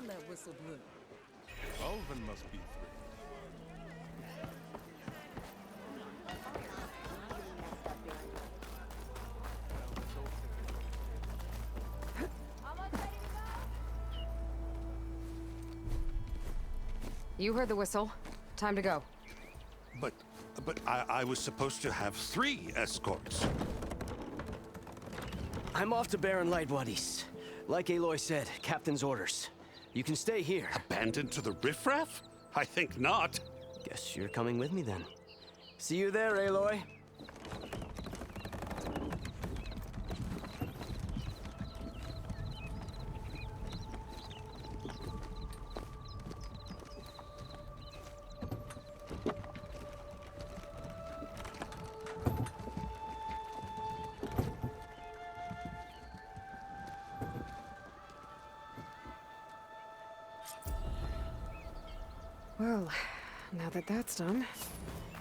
time that whistle blew. Ulven must be thrilled. You heard the whistle. Time to go. But I was supposed to have 3 escorts. I'm off to Barren Light Wadis. Like Aloy said, Captain's orders. You can stay here. Abandoned to the riffraff? I think not. Guess you're coming with me then. See you there, Aloy. Well, now that that's done,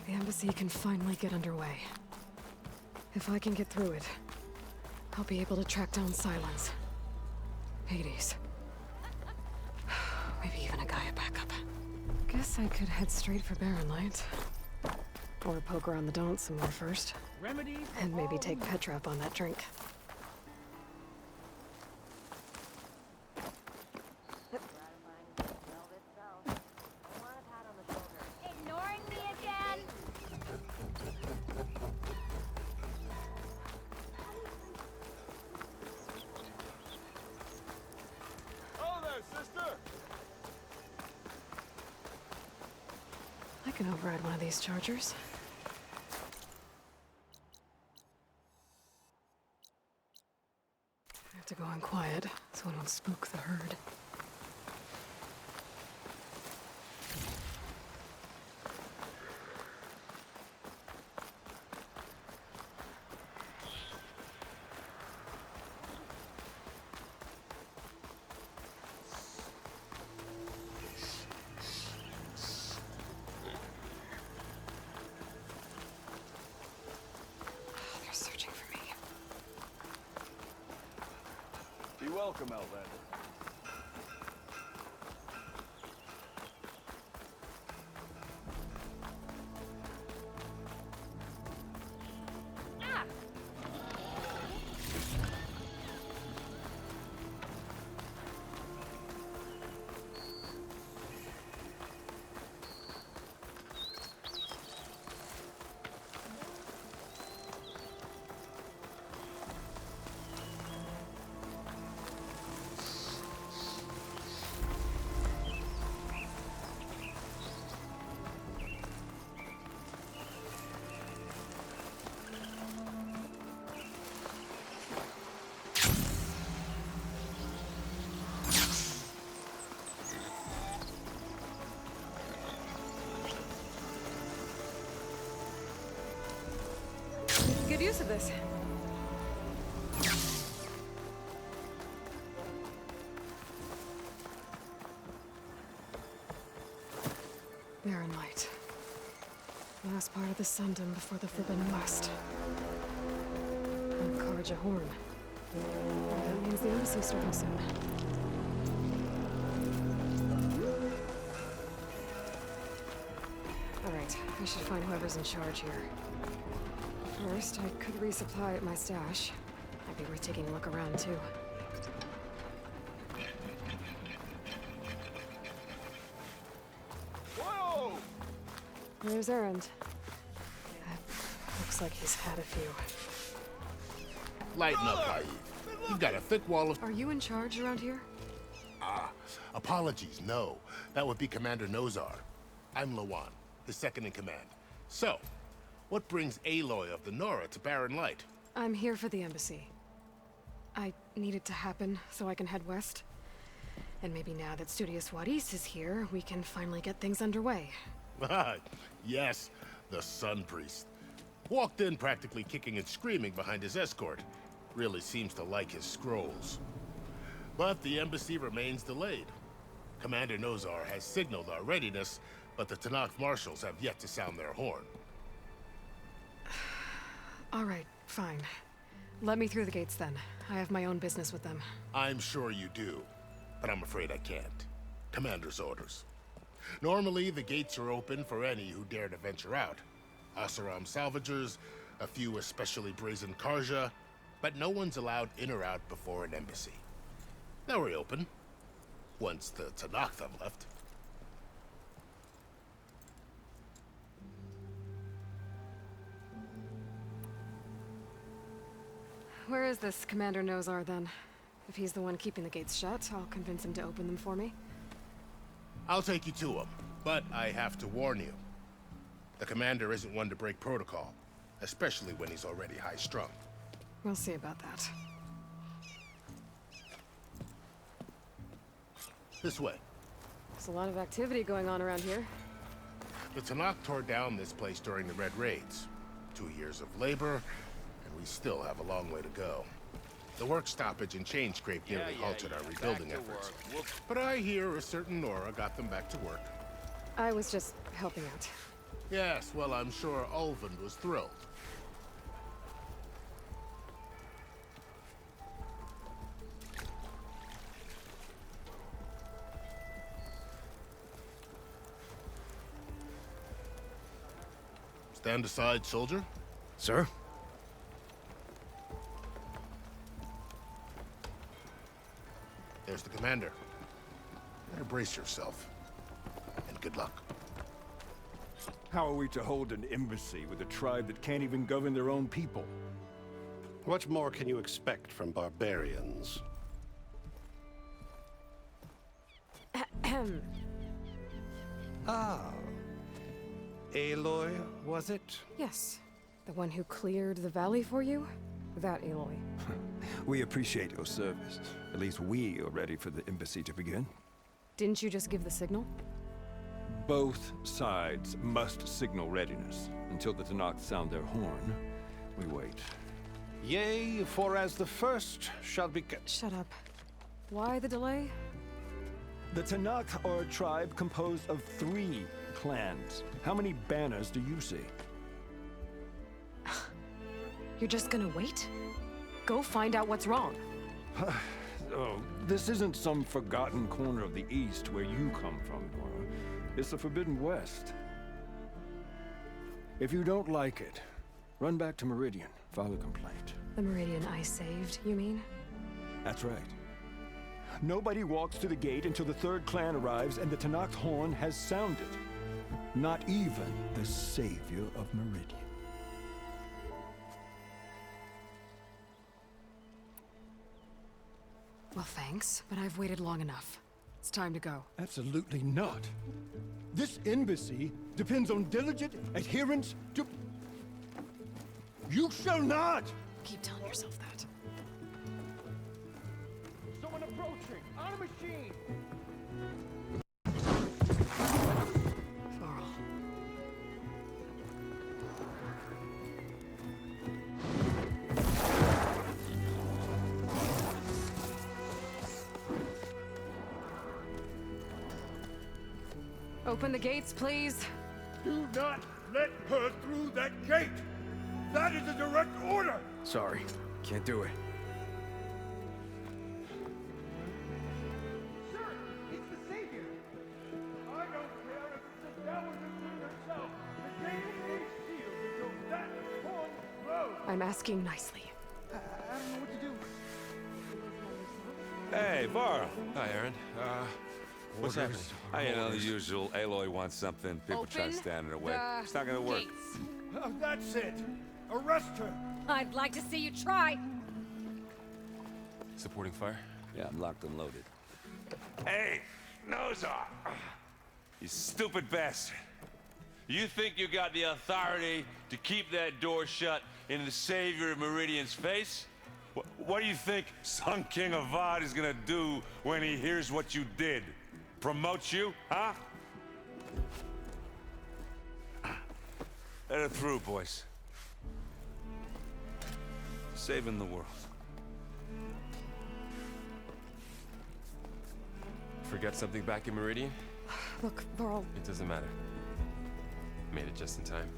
the embassy can finally get underway. If I can get through it, I'll be able to track down Sylens. Hades. Maybe even a Gaia backup. Guess I could head straight for Barren Light. Or poke around the Daunt some more first. And maybe take Petra up on that drink. Ignoring me again? Oh there, sister! I can override one of these chargers. I have to go in quiet, so I don't spook the herd. They're searching for me. Be welcome, Outlander. Good use of this. Barren Light. Last part of the Sundom before the Forbidden West. And Karja Horn. That means the embassy's starting soon. Alright, I should find whoever's in charge here. First, I could resupply at my stash. Might be worth taking a look around, too. Whoa! There's Erend. Looks like he's had a few. Lighten up, Haif. You've got a thick wall of... Are you in charge around here? Apologies, no. That would be Commander Nozar. I'm Lawan, his second in command. So, what brings Aloy of the Nora to Barren Light? I'm here for the embassy. I need it to happen so I can head west. And maybe now that Studious Wadis is here, we can finally get things underway. Yes, the Sun Priest. Walked in practically kicking and screaming behind his escort. Really seems to like his scrolls. But the embassy remains delayed. Commander Nozar has signaled our readiness, but the Tenakth marshals have yet to sound their horn. All right, fine. Let me through the gates then. I have my own business with them. I'm sure you do, but I'm afraid I can't. Commander's orders. Normally, the gates are open for any who dare to venture out. Oseram salvagers, a few especially brazen Karja, but no one's allowed in or out before an embassy. They'll reopen, once the Tenakth have left. Where is this Commander Nozar, then? If he's the one keeping the gates shut, I'll convince him to open them for me. I'll take you to him, but I have to warn you. The commander isn't one to break protocol, especially when he's already high-strung. We'll see about that. This way. There's a lot of activity going on around here. The Tenakth tore down this place during the Red Raids. 2 years of labor, and we still have a long way to go. The work stoppage and chain scrape nearly halted our rebuilding efforts. But I hear a certain Nora got them back to work. I was just helping out. Yes, well, I'm sure Ulvund was thrilled. Stand aside, soldier. Sir? There's the commander. Better brace yourself. And good luck. How are we to hold an embassy with a tribe that can't even govern their own people? What more can you expect from barbarians? Ahem. Ah. Aloy, was it? Yes. The one who cleared the valley for you? That Aloy. We appreciate your service. At least we are ready for the embassy to begin. Didn't you just give the signal? Both sides must signal readiness. Until the Tenakth sound their horn, we wait. Yea, for as the first shall be... Shut up. Why the delay? The Tenakth are a tribe composed of 3 clans. How many banners do you see? You're just gonna wait? Go find out what's wrong. Oh, this isn't some forgotten corner of the East where you come from, Nora. It's the Forbidden West. If you don't like it, run back to Meridian, file a complaint. The Meridian I saved, you mean? That's right. Nobody walks to the gate until the 3rd clan arrives and the Tenakth horn has sounded. Not even the savior of Meridian. Well, thanks, but I've waited long enough. It's time to go. Absolutely not. This embassy depends on diligent adherence to... You shall not! Keep telling yourself that. Someone approaching! On a machine! Varl. Open the gates, please. Do not let her through that gate! That is a direct order! Sorry, can't do it. Sir, it's the Savior! I don't care if it's the devil who herself. The gate is sealed until that horn blows. I'm asking nicely. I don't know what to do. Hey, Varl. Hi, Erend. What's happening? You know, the usual. Aloy wants something. People try to stand in her way. It's not gonna work. That's it! Arrest her! I'd like to see you try. Supporting fire? Yeah, I'm locked and loaded. Hey, Nozar! You stupid bastard. You think you got the authority to keep that door shut in the savior of Meridian's face? What do you think Sun King Avad is gonna do when he hears what you did? Promote you, huh? Let her through, boys. Saving the world. Forget something back in Meridian? Look, Varl. It doesn't matter. Made it just in time.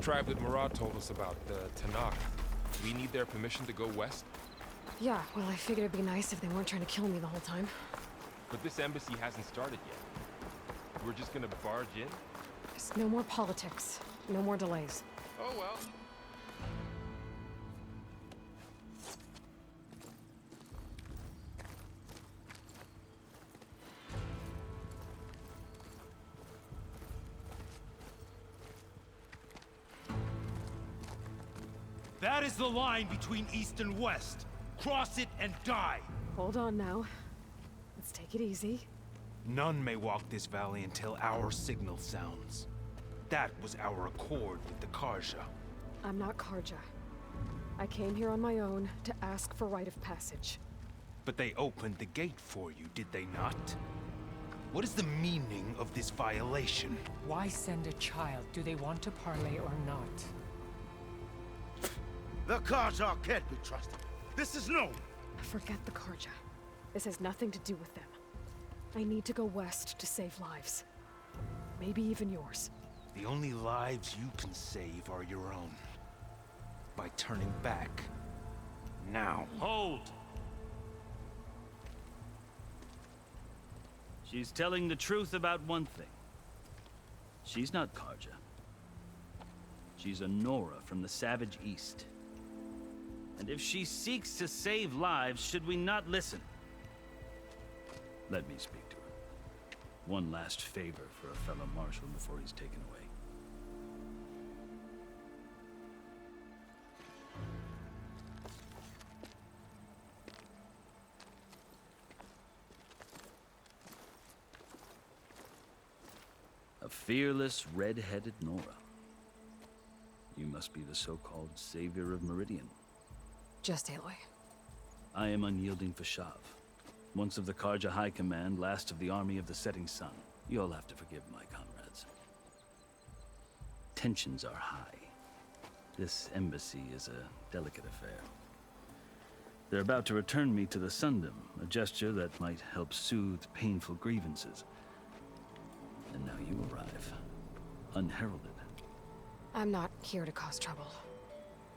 tribe that Murad told us about, the Tenakth. We need their permission to go west? Yeah, well, I figured it'd be nice if they weren't trying to kill me the whole time. But this embassy hasn't started yet. We're just gonna barge in? Just no more politics. No more delays. Oh well. That is the line between East and West. Cross it and die. Hold on now. Let's take it easy. None may walk this valley until our signal sounds. That was our accord with the Karja. I'm not Karja. I came here on my own to ask for rite of passage. But they opened the gate for you, did they not? What is the meaning of this violation? Why send a child? Do they want to parley or not? The Karja can't be trusted. This is known. Forget the Karja. This has nothing to do with them. I need to go west to save lives. Maybe even yours. The only lives you can save are your own. By turning back. Now. Hold! She's telling the truth about one thing. She's not Karja. She's a Nora from the Savage East. And if she seeks to save lives, should we not listen? Let me speak to her. One last favor for a fellow marshal before he's taken away. A fearless, red-headed Nora. You must be the so-called savior of Meridian. Just Aloy. I am unyielding Fashav. Once of the Karja High Command, last of the army of the setting sun. You'll have to forgive my comrades. Tensions are high. This embassy is a delicate affair. They're about to return me to the Sundom, a gesture that might help soothe painful grievances. And now you arrive, unheralded. I'm not here to cause trouble.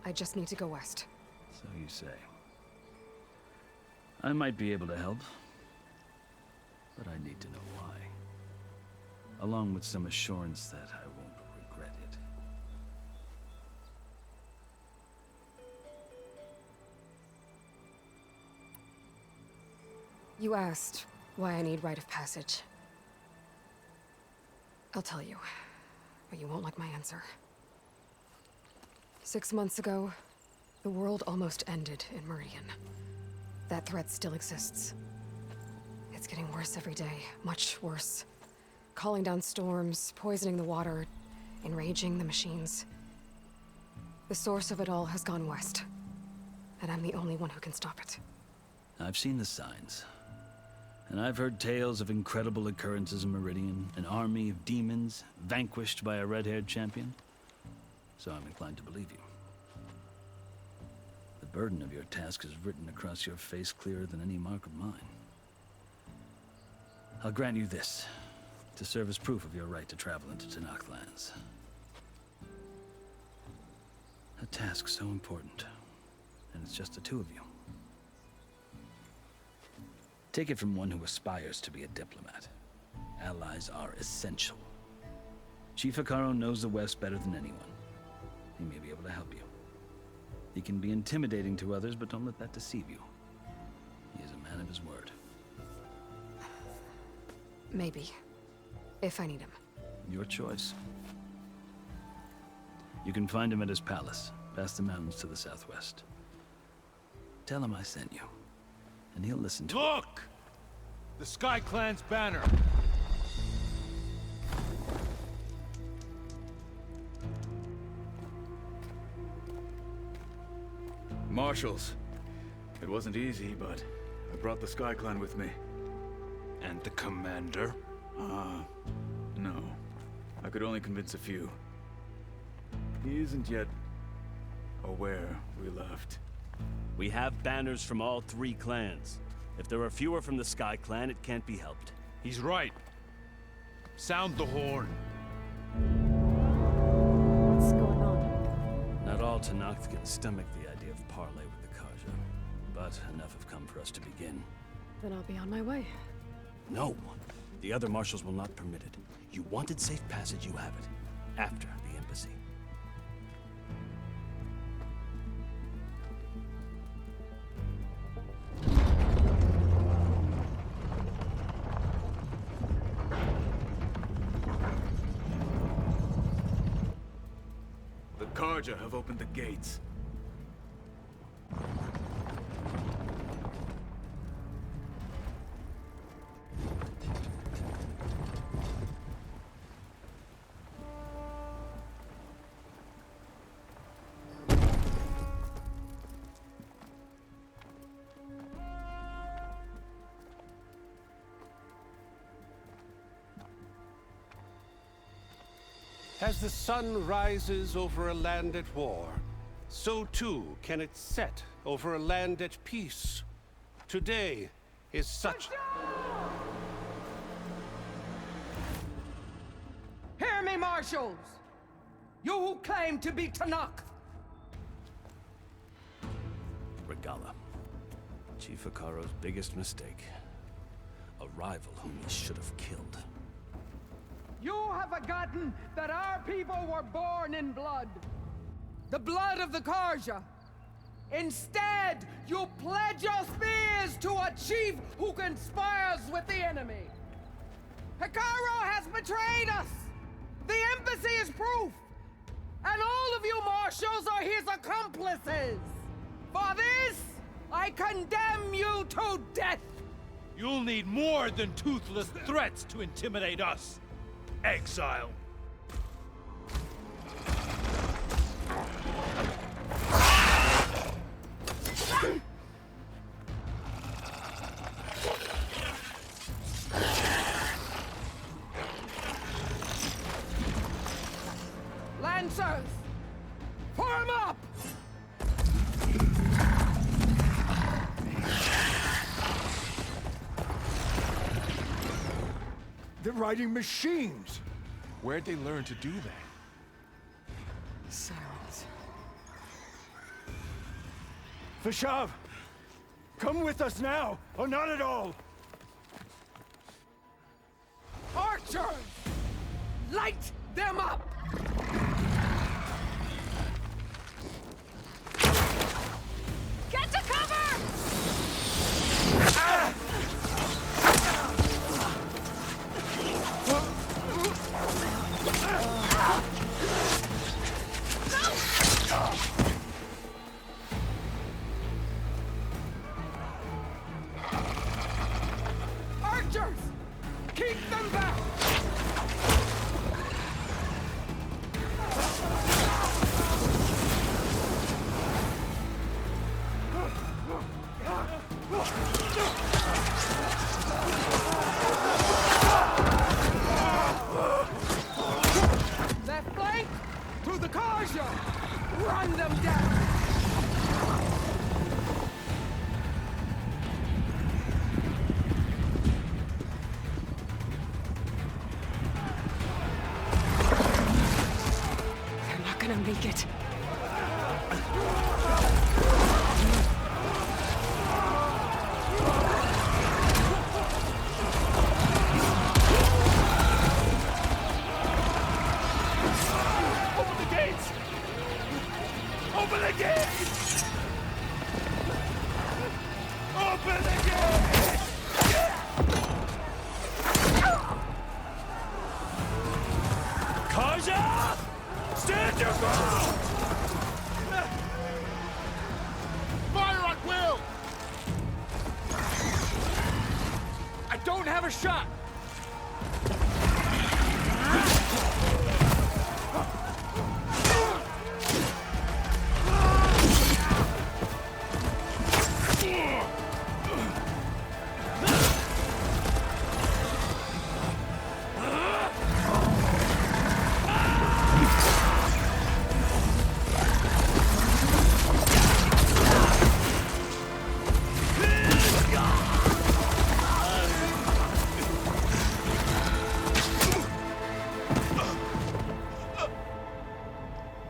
I just need to go west. So you say. I might be able to help, but I need to know why. Along with some assurance that I won't regret it. You asked why I need rite of passage. I'll tell you, but you won't like my answer. 6 months ago, the world almost ended in Meridian. That threat still exists. It's getting worse every day, much worse. Calling down storms, poisoning the water, enraging the machines. The source of it all has gone west, and I'm the only one who can stop it. I've seen the signs. And I've heard tales of incredible occurrences in Meridian, an army of demons vanquished by a red-haired champion. So I'm inclined to believe you. The burden of your task is written across your face clearer than any mark of mine. I'll grant you this, to serve as proof of your right to travel into Tenakth lands. A task so important, and it's just the two of you. Take it from one who aspires to be a diplomat. Allies are essential. Chief Hekarro knows the West better than anyone. He may be able to help you. He can be intimidating to others, but don't let that deceive you. He is a man of his word. Maybe. If I need him. Your choice. You can find him at his palace, past the mountains to the southwest. Tell him I sent you, and he'll listen to Look! The Sky Clan's banner! Marshals. It wasn't easy, but I brought the Sky Clan with me. And the commander? No. I could only convince a few. He isn't yet aware we left. We have banners from all three clans. If there are fewer from the Sky Clan, it can't be helped. He's right. Sound the horn. What's going on? Tenakth can stomach the idea of parley with the Karja, but enough have come for us to begin. Then I'll be on my way. No, the other marshals will not permit it. You wanted safe passage, you have it. After the embassy. The Karja have opened the gates. As the sun rises over a land at war, so too can it set over a land at peace. Today is such... Hear me, marshals! You who claim to be Tenakth! Regalla. Chief Hekarro's biggest mistake. A rival whom he should have killed. You have forgotten that our people were born in blood. The blood of the Karja. Instead, you pledge your spears to a chief who conspires with the enemy. Hekarro has betrayed us! The embassy is proof! And all of you marshals are his accomplices! For this, I condemn you to death! You'll need more than toothless threats to intimidate us. Exile. Lancers! Form up! They're riding machines! Where'd they learn to do that? Sirens. Vashav! Come with us now, or not at all! Archers! Light them up! Get to cover! Ah! Archers! Keep them back! Left flank! To the Karja! Run them down! They're not gonna make it. Open the gates! Open the gates! Open the gates! Karja! Stand your ground! Fire at will! I don't have a shot!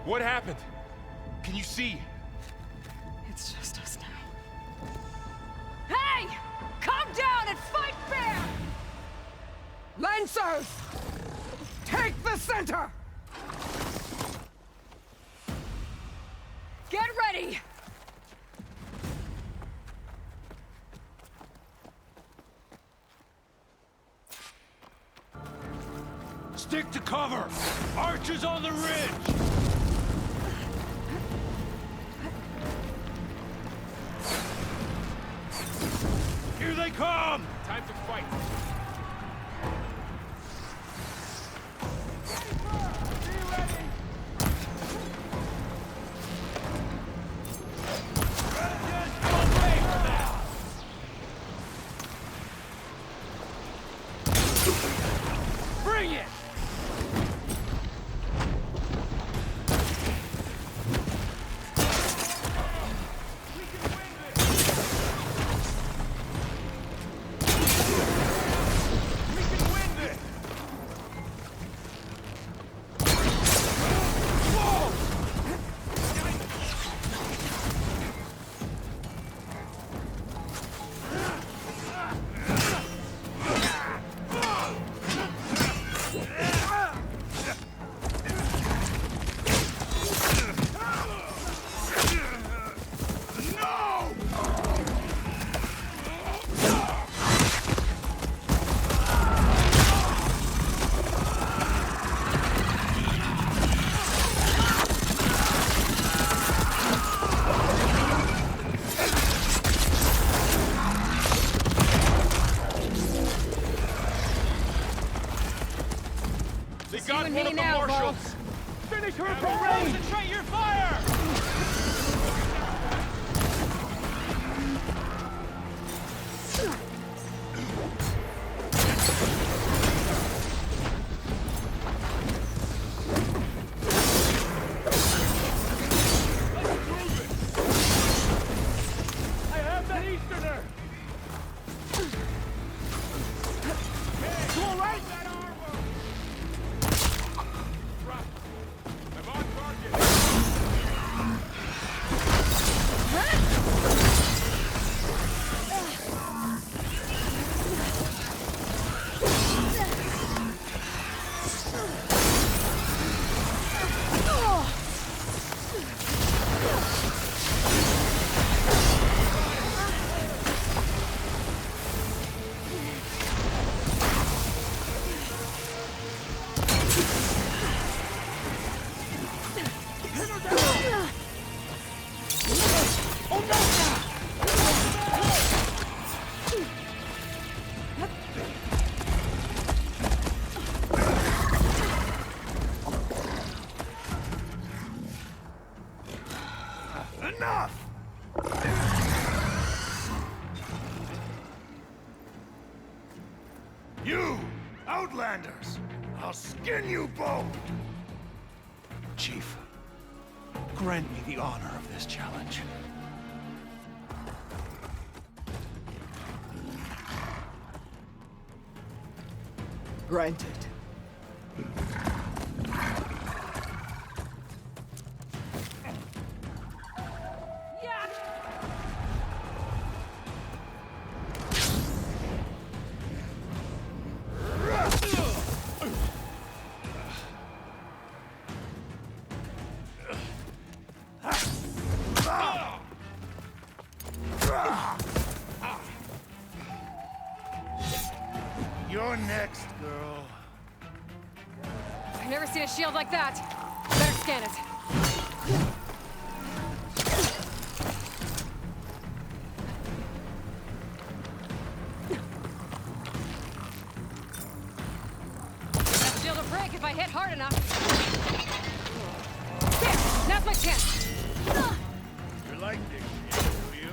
What happened? Can you see? It's just us now. Hey! Calm down and fight fair! Lancers! Take the center! Get ready! Stick to cover! Archers on the ridge! Here they come! Time to fight. Bring it! Got one of the marshals! Finish her, concentrate your fire! I have that Easterner! You all right? I'm on target! Enough! You, Outlanders! I'll skin you both! Chief, grant me the honor of this challenge. Granted. You're next, girl. I've never seen a shield like that. Better scan it. That shield will break if I hit hard enough. There! Now's my chance! You like this shit, do you?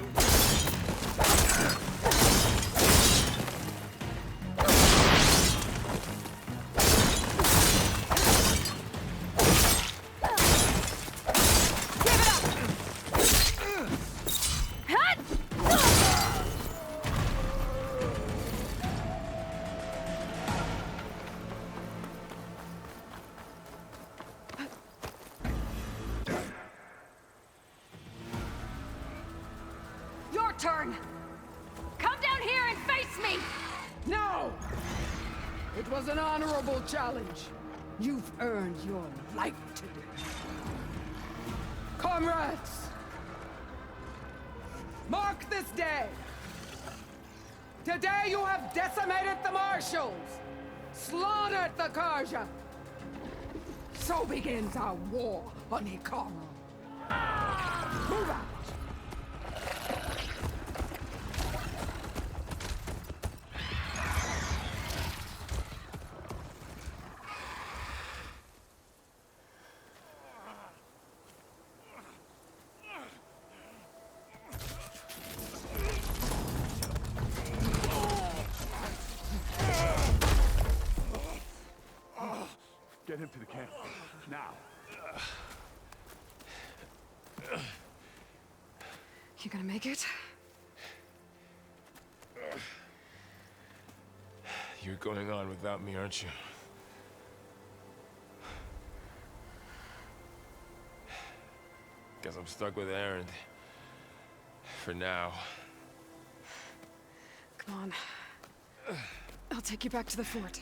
turn! Come down here and face me! No! It was an honorable challenge. You've earned your life today. Comrades! Mark this day! Today you have decimated the Marshals! Slaughtered the Karja! So begins our war on Hekarro. Move out! Get him to the camp. Now. You gonna make it? You're going on without me, aren't you? Guess I'm stuck with Erend. For now. Come on. I'll take you back to the fort.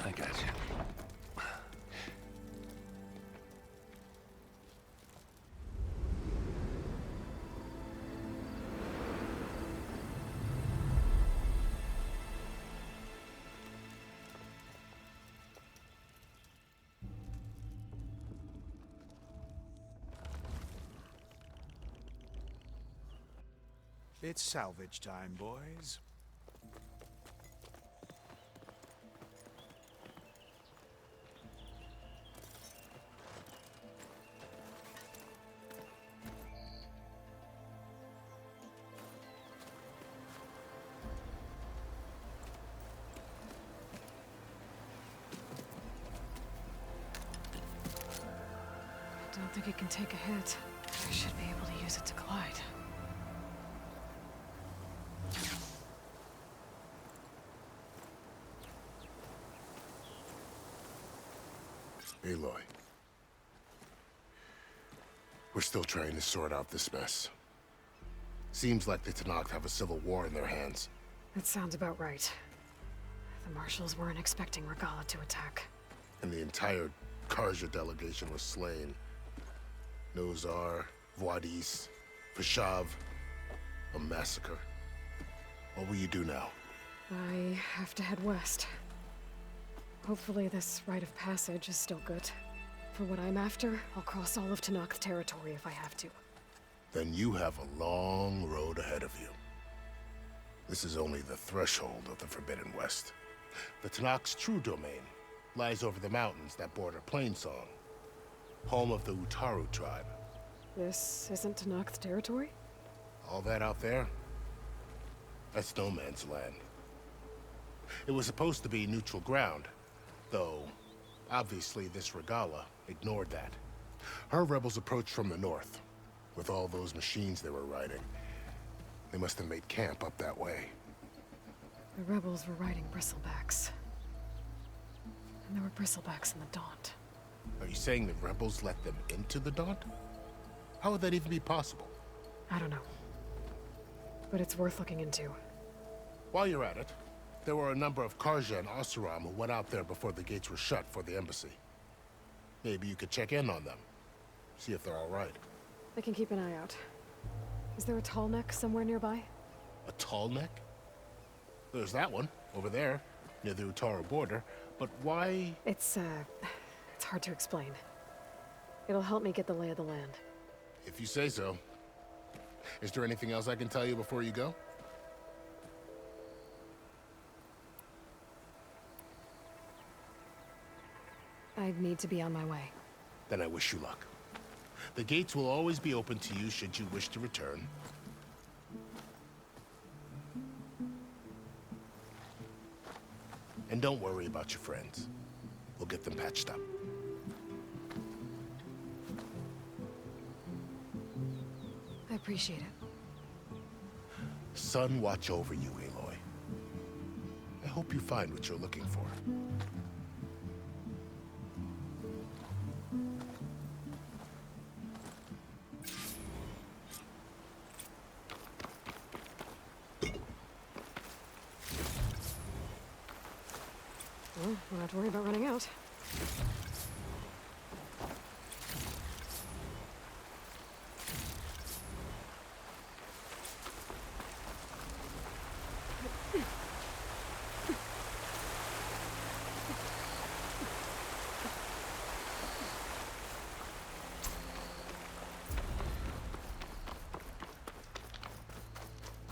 I got you. It's salvage time, boys. I don't think it can take a hit. I should be able to use it to glide. Aloy. We're still trying to sort out this mess. Seems like the Tenakth have a civil war in their hands. That sounds about right. The Marshals weren't expecting Regalla to attack. And the entire Karja delegation was slain. Nozar, Wadis, Vashav, a massacre. What will you do now? I have to head west. Hopefully this rite of passage is still good. For what I'm after, I'll cross all of Tenakth territory if I have to. Then you have a long road ahead of you. This is only the threshold of the Forbidden West. The Tenakth's true domain lies over the mountains that border Plainsong, home of the Utaru tribe. This isn't Tenakth territory? All that out there? That's no man's land. It was supposed to be neutral ground, though obviously this Regalla ignored that. Her rebels approached from the north, with all those machines they were riding. They must have made camp up that way. The rebels were riding bristlebacks. And there were bristlebacks in the Daunt. Are you saying the rebels let them into the Daunt? How would that even be possible? I don't know. But it's worth looking into. While you're at it, there were a number of Karja and Oseram who went out there before the gates were shut for the embassy. Maybe you could check in on them. See if they're all right. I can keep an eye out. Is there a tall neck somewhere nearby? A tall neck? There's that one, over there, near the Utaru border. But why? It's hard to explain. It'll help me get the lay of the land. If you say so. Is there anything else I can tell you before you go? I need to be on my way. Then I wish you luck. The gates will always be open to you should you wish to return. And don't worry about your friends. We'll get them patched up. appreciate it. Sun watch over you, Aloy. I hope you find what you're looking for. Well, we don't have to worry about running out.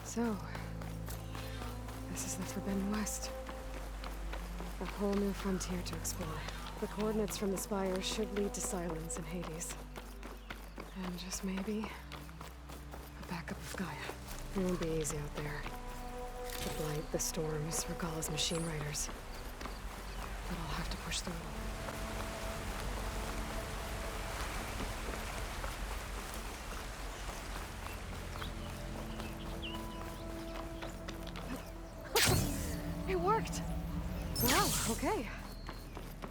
So, this is the Forbidden West. A whole new frontier to explore. The coordinates from the spire should lead to Sylens and Hades. And just maybe, a backup of Gaia. It won't be easy out there. The blight, the storms, Regalla's machine riders. But I'll have to push through. It worked! Wow, okay.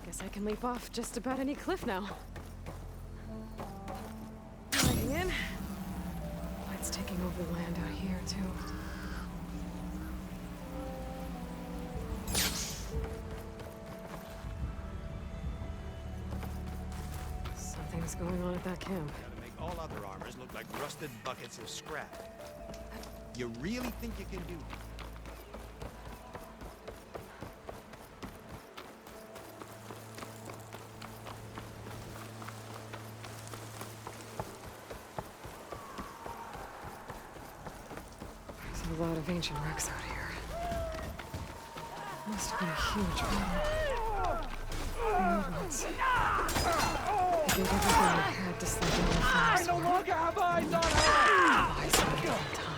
Guess I can leap off just about any cliff now. Diving in. Light's taking over the land out here, too. Something's going on at that camp. Gotta make all other armors look like rusted buckets of scrap. You really think you can do it? There's a lot of ancient wrecks out here. Must have been a huge battle. The old ones. They did everything they had to slow down the fire. I no longer have eyes on her! Eyes on her all the time.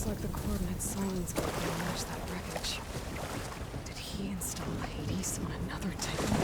like the coordinates Sylens gave me match that wreckage. Did he install Hades on another Titan?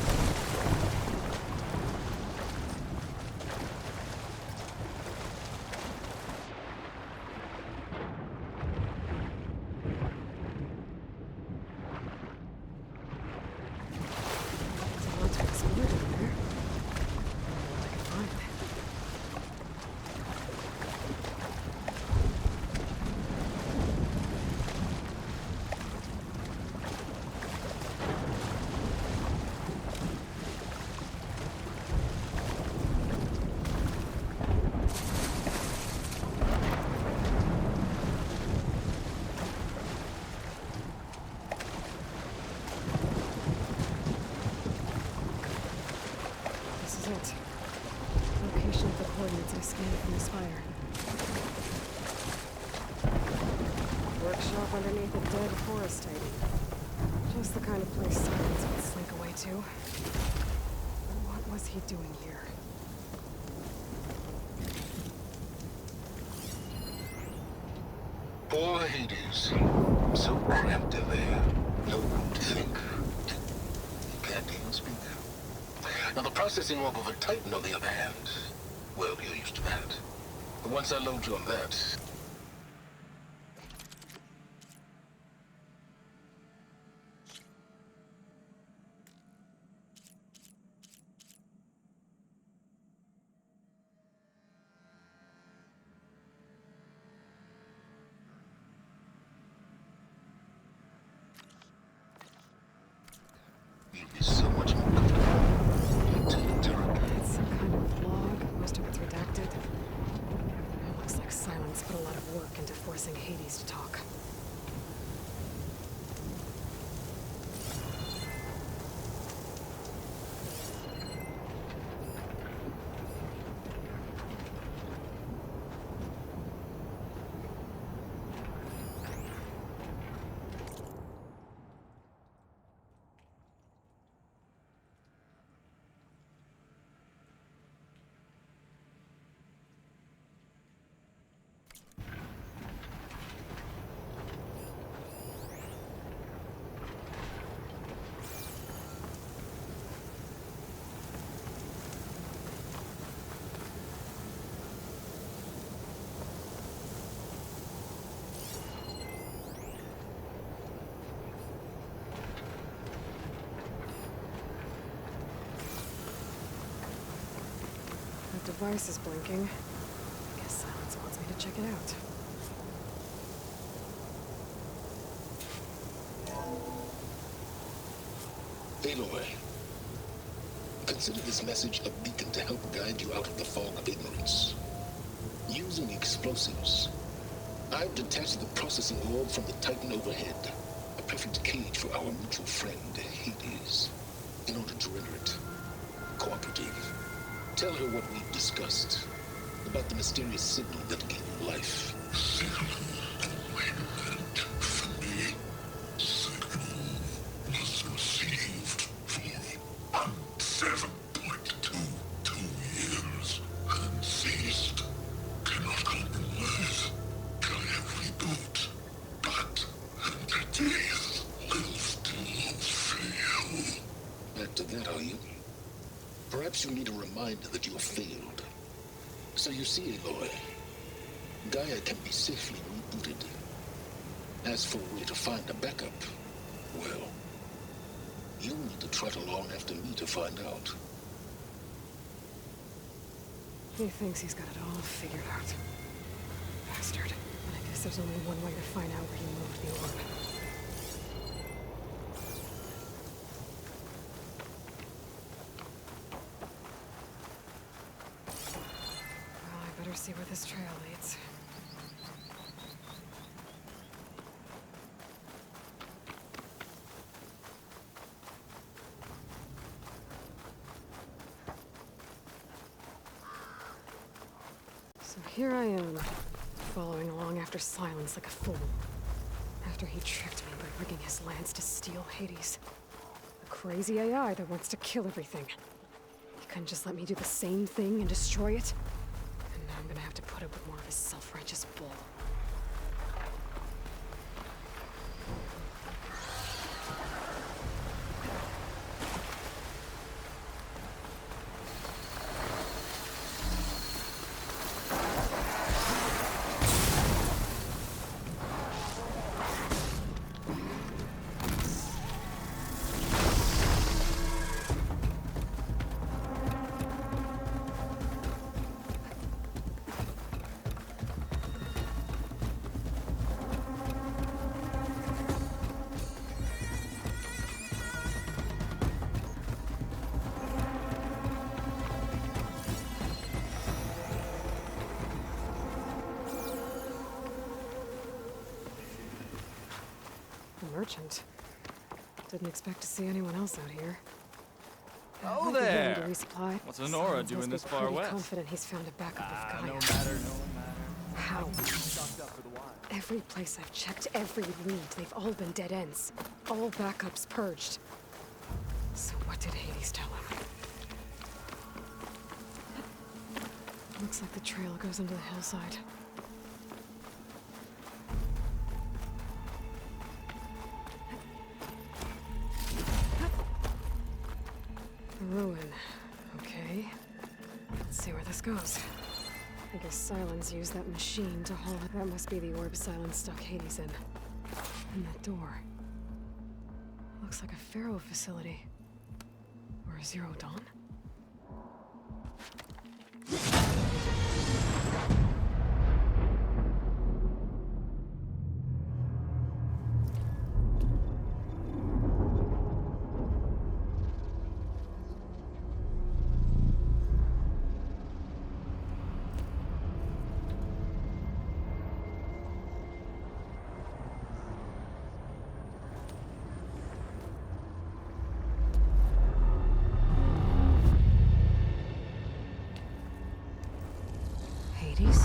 Location of the coordinates I scanned from the spire. Workshop underneath a dead forest titan. Just the kind of place Sylens would slink away to. What was he doing here? Poor Hades. So cramped in there. No room to think. You can't even speak. Now the processing orb of a Titan, on the other hand, well, you're used to that. But once I load you on that... you'll be so much more comfortable. It's some kind of log. Most of it's redacted. It looks like Sylens put a lot of work into forcing Hades to talk. The device is blinking. I guess Sylens wants me to check it out. Aloy, consider this message a beacon to help guide you out of the fog of ignorance. Using explosives, I've detached the processing orb from the Titan overhead, a perfect cage for our mutual friend, Hades, in order to render it cooperative. Tell her what we've discussed about the mysterious signal that gave you life. Perhaps you need a reminder that you have failed. So you see, Aloy, Gaia can be safely rebooted. As for a way to find a backup, well, you'll need to trot along after me to find out. He thinks he's got it all figured out. Bastard. But I guess there's only one way to find out where he moved the orb. Better see where this trail leads. So here I am, following along after Sylens like a fool. After he tricked me by rigging his lance to steal Hades. A crazy AI that wants to kill everything. He couldn't just let me do the same thing and destroy it? I'm gonna have to put up with more of his self-righteous bull. merchant. Didn't expect to see anyone else out here. Oh, Might be willing there. to resupply. What's a Nora Sylens doing must be this far pretty west? confident he's found a backup of Gaia. No matter. How? Every place I've checked, every lead, they've all been dead ends. All backups purged. So what did Hades tell him? Looks like the trail goes into the hillside. A ruin. Okay. Let's see where this goes. I guess Sylens used that machine to haul it. That must be the orb Sylens stuck Hades in. And that door. Looks like a Pharaoh facility. Or a Zero Dawn? Hades?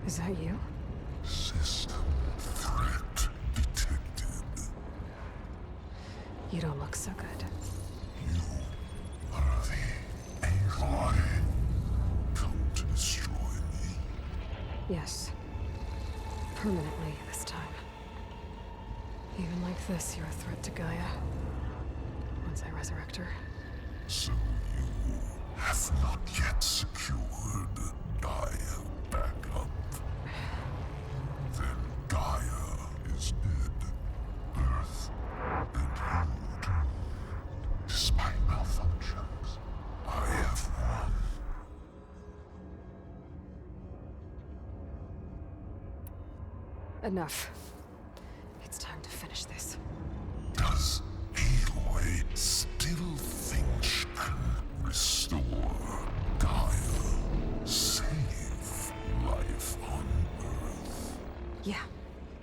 Is that you? System threat detected. You don't look so good. You are the Aloy. Come to destroy me. Yes. Permanently this time. Even like this, you're a threat to Gaia. Once I resurrect her. So you have not yet secured Gaia backup. Then Gaia is dead. Earth and you doomed. Despite malfunctions, I have won. Enough. It's time to finish this. Does Aloy still think she can restore Gaia? Save life on Earth? Yeah,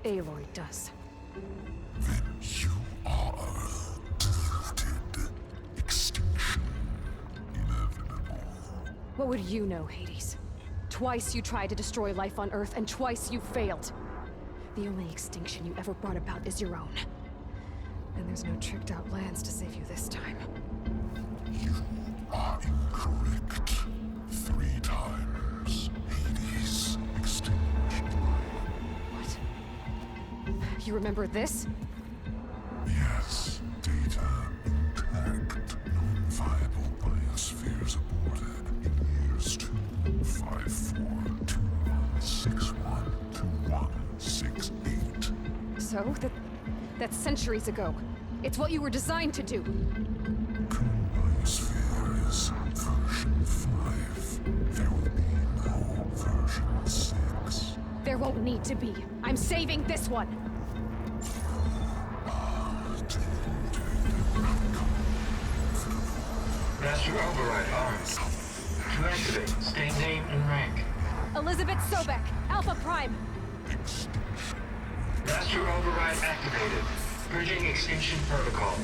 Aloy does. Then you are deluded. Extinction inevitable. What would you know, Hades? Twice you tried to destroy life on Earth, and twice you failed. The only extinction you ever brought about is your own. And there's no tricked-out lands to save you this time. You are incorrect. 3 times. Hades extinction. What? You remember this? Yes. Data intact. Non-viable biospheres aborted in years 254, 2161, 2168. So? That's centuries ago. It's what you were designed to do. Biosphere is version 5. There will be no version 6. There won't need to be. I'm saving this one. Master override arms. To activate, state name and rank. Elizabeth Sobek, Alpha Prime. Master override activated. Purging extinction protocol.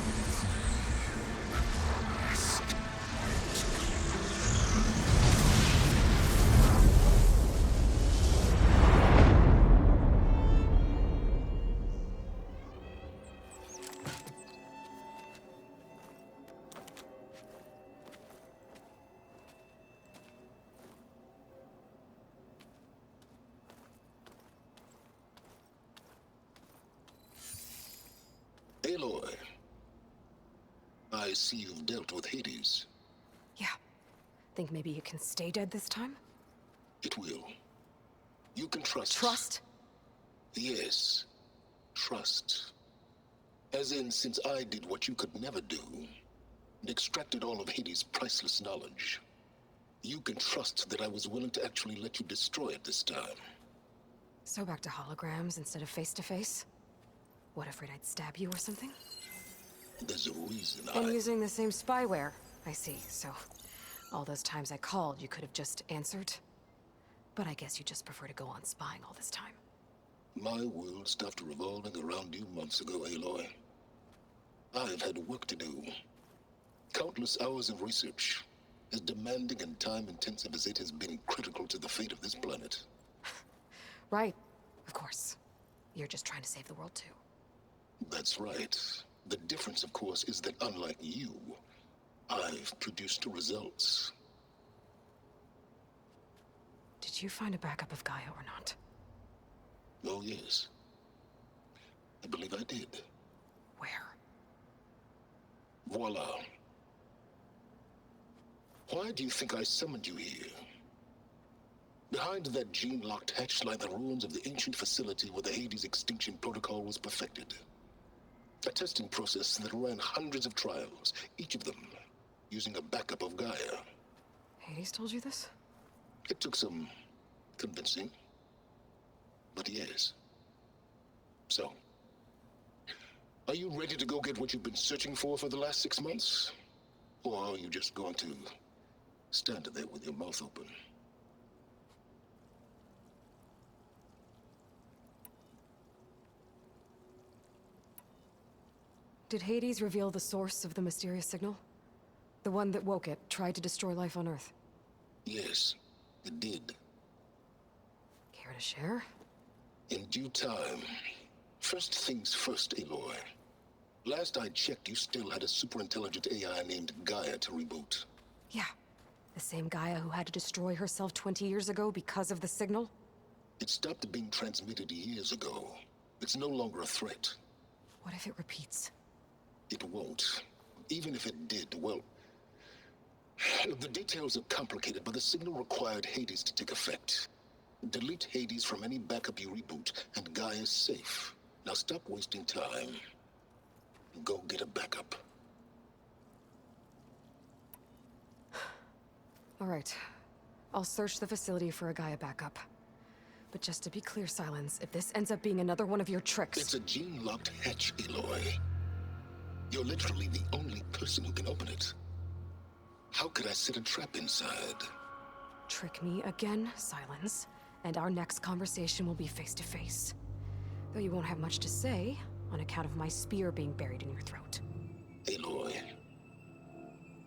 Aloy, I see you've dealt with Hades. Yeah. Think maybe you can stay dead this time? It will. You can trust. Trust? Yes. Trust. As in, since I did what you could never do, and extracted all of Hades' priceless knowledge, you can trust that I was willing to actually let you destroy it this time. So back to holograms instead of face-to-face? What, afraid I'd stab you or something? There's a reason And using the same spyware. I see, so all those times I called, you could have just answered? But I guess you just prefer to go on spying all this time. My world stopped revolving around you months ago, Aloy. I've had work to do. Countless hours of research, as demanding and time-intensive as it has been critical to the fate of this planet. Right, of course. You're just trying to save the world too. That's right. The difference, of course, is that unlike you, I've produced results. Did you find a backup of Gaia or not? Oh, yes. I believe I did. Where? Voila. Why do you think I summoned you here? Behind that gene-locked hatch lie the ruins of the ancient facility where the Hades extinction protocol was perfected. A testing process that ran hundreds of trials, each of them using a backup of Gaia. Hades told you this? It took some convincing, but yes. So, are you ready to go get what you've been searching for the last 6 months? Or are you just going to stand there with your mouth open? Did Hades reveal the source of the mysterious signal? The one that woke it, tried to destroy life on Earth? Yes, it did. Care to share? In due time. First things first, Aloy. Last I checked, you still had a superintelligent AI named Gaia to reboot. Yeah. The same Gaia who had to destroy herself 20 years ago because of the signal? It stopped being transmitted years ago. It's no longer a threat. What if it repeats? It won't. Even if it did, well... The details are complicated, but the signal required Hades to take effect. Delete Hades from any backup you reboot, and Gaia's safe. Now stop wasting time. Go get a backup. All right. I'll search the facility for a Gaia backup. But just to be clear, Sylens, if this ends up being another one of your tricks... It's a gene-locked hatch, Aloy. You're literally the only person who can open it. How could I set a trap inside? Trick me again, Sylens, and our next conversation will be face-to-face. Though you won't have much to say, on account of my spear being buried in your throat. Aloy,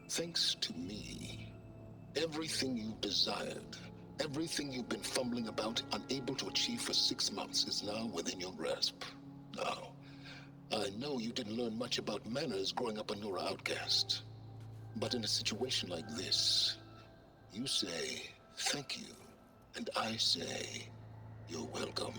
thanks to me, everything you've desired, everything you've been fumbling about, unable to achieve for 6 months, is now within your grasp. Now, I know you didn't learn much about manners growing up a Nora outcast. But in a situation like this, you say, thank you, and I say, you're welcome.